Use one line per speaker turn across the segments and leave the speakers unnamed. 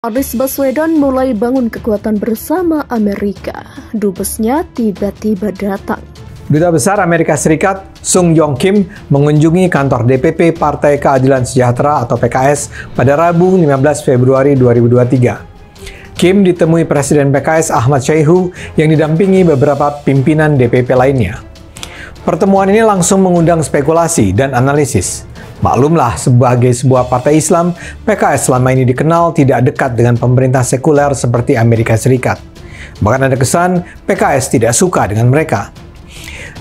Anies Baswedan mulai bangun kekuatan bersama Amerika. Dubesnya tiba-tiba datang.
Duta Besar Amerika Serikat Sung Yong Kim mengunjungi kantor DPP Partai Keadilan Sejahtera atau PKS pada Rabu 15 Februari 2023. Kim ditemui Presiden PKS Ahmad Syaihu yang didampingi beberapa pimpinan DPP lainnya. Pertemuan ini langsung mengundang spekulasi dan analisis. Maklumlah, sebagai sebuah partai Islam, PKS selama ini dikenal tidak dekat dengan pemerintah sekuler seperti Amerika Serikat. Bahkan ada kesan PKS tidak suka dengan mereka.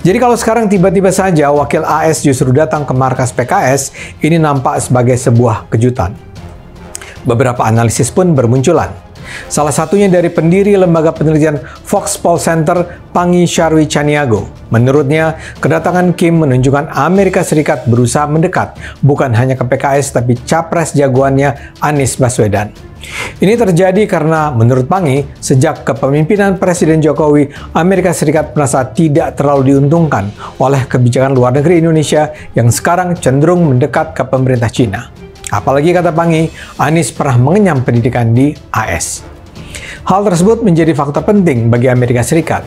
Jadi kalau sekarang tiba-tiba saja wakil AS justru datang ke markas PKS, ini nampak sebagai sebuah kejutan. Beberapa analisis pun bermunculan. Salah satunya dari pendiri lembaga penelitian Fox Poll Center, Panggi Sharwi Chaniago. Menurutnya, kedatangan Kim menunjukkan Amerika Serikat berusaha mendekat bukan hanya ke PKS tapi capres jagoannya Anies Baswedan. Ini terjadi karena menurut Panggi, sejak kepemimpinan Presiden Jokowi, Amerika Serikat merasa tidak terlalu diuntungkan oleh kebijakan luar negeri Indonesia yang sekarang cenderung mendekat ke pemerintah Cina. Apalagi kata Panggi, Anies pernah mengenyam pendidikan di AS. Hal tersebut menjadi faktor penting bagi Amerika Serikat.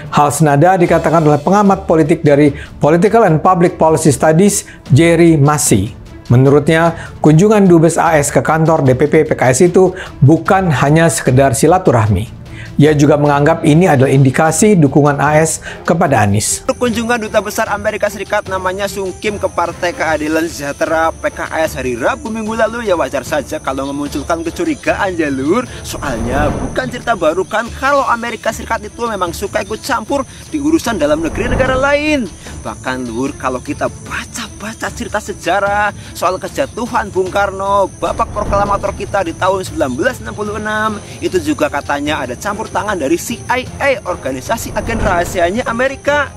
Hal senada dikatakan oleh pengamat politik dari Political and Public Policy Studies, Jerry Massey. Menurutnya, kunjungan Dubes AS ke kantor DPP PKS itu bukan hanya sekedar silaturahmi. Ia juga menganggap ini adalah indikasi dukungan AS kepada Anies.
Kunjungan Duta Besar Amerika Serikat namanya Sung Kim ke Partai Keadilan Sejahtera PKS hari Rabu minggu lalu ya wajar saja kalau memunculkan kecurigaan jalur. Soalnya bukan cerita baru kan kalau Amerika Serikat itu memang suka ikut campur di urusan dalam negeri negara lain. Bahkan lur, kalau kita baca cerita sejarah soal kejatuhan Bung Karno, bapak proklamator kita di tahun 1966, itu juga katanya ada campur tangan dari CIA, organisasi agen rahasianya Amerika.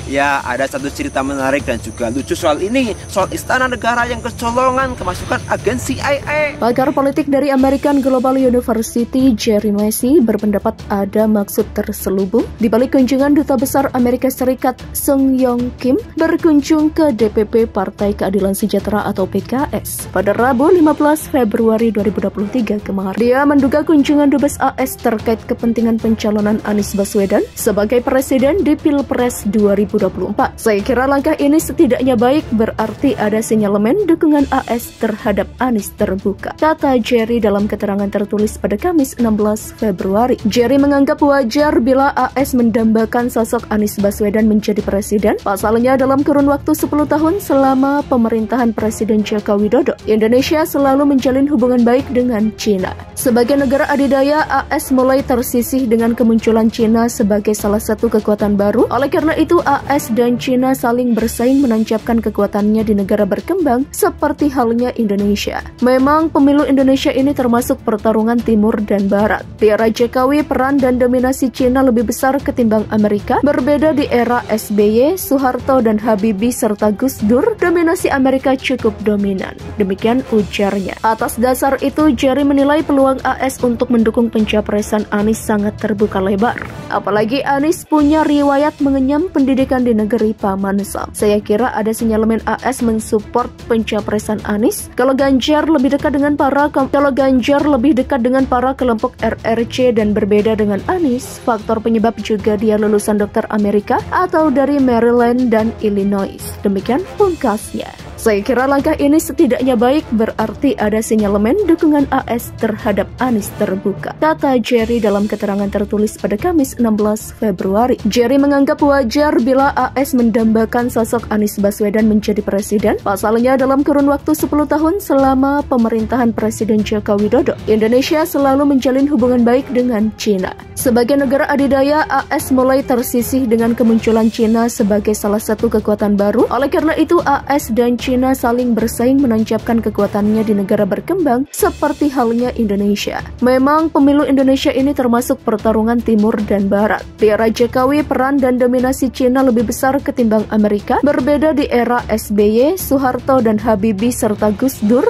Ya, ada satu cerita menarik dan juga lucu soal ini, soal istana negara yang kecolongan kemasukan agen CIA.
Pakar politik dari American Global University, Jerry Massey, berpendapat ada maksud terselubung di balik kunjungan Duta Besar Amerika Serikat Sung Yong Kim berkunjung ke DPP Partai Keadilan Sejahtera atau PKS pada Rabu 15 Februari 2023 kemarin. Dia menduga kunjungan Dubes AS terkait kepentingan pencalonan Anies Baswedan sebagai presiden di Pilpres 2024. Saya kira langkah ini setidaknya baik, berarti ada sinyalemen dukungan AS terhadap Anies terbuka, kata Jerry dalam keterangan tertulis pada Kamis 16 Februari. Jerry menganggap wajar bila AS mendambakan sosok Anies Baswedan menjadi presiden. Pasalnya dalam kurun waktu 10 tahun selama pemerintahan Presiden Joko Widodo, Indonesia selalu menjalin hubungan baik dengan Cina. Sebagai negara adidaya, AS mulai tersisih dengan kemunculan Cina sebagai salah satu kekuatan baru. Oleh karena itu, AS dan Cina saling bersaing menancapkan kekuatannya di negara berkembang seperti halnya Indonesia. Memang pemilu Indonesia ini termasuk pertarungan timur dan barat. Di era Jokowi, peran dan dominasi Cina lebih besar ketimbang Amerika. Berbeda di era SBY, Soeharto dan Habibie serta Gus Dur, dominasi Amerika cukup dominan. Demikian ujarnya. Atas dasar itu, Jerry menilai peluang AS untuk mendukung pencapresan Anies sangat terbuka lebar. Apalagi Anies punya riwayat mengenyam pendidikan di negeri Paman Sam. Saya kira ada sinyalemen AS mensupport pencapresan Anies. Kalau Ganjar lebih dekat dengan para kelompok RRC dan berbeda dengan Anies, faktor penyebab juga dia lulusan dokter Amerika atau dari Maryland dan Illinois. Demikian pungkasnya. Saya kira langkah ini setidaknya baik, berarti ada sinyalemen dukungan AS terhadap Anies terbuka, kata Jerry dalam keterangan tertulis pada Kamis 16 Februari. Jerry menganggap wajar bila AS mendambakan sosok Anies Baswedan menjadi presiden. Pasalnya dalam kurun waktu 10 tahun selama pemerintahan Presiden Joko Widodo, Indonesia selalu menjalin hubungan baik dengan Cina. Sebagai negara adidaya, AS mulai tersisih dengan kemunculan Cina sebagai salah satu kekuatan baru. Oleh karena itu, AS dan Cina saling bersaing menancapkan kekuatannya di negara berkembang seperti halnya Indonesia. Memang pemilu Indonesia ini termasuk pertarungan timur dan barat. Di era Jokowi, peran dan dominasi Cina lebih besar ketimbang Amerika. Berbeda di era SBY, Soeharto dan Habibie serta Gus Dur,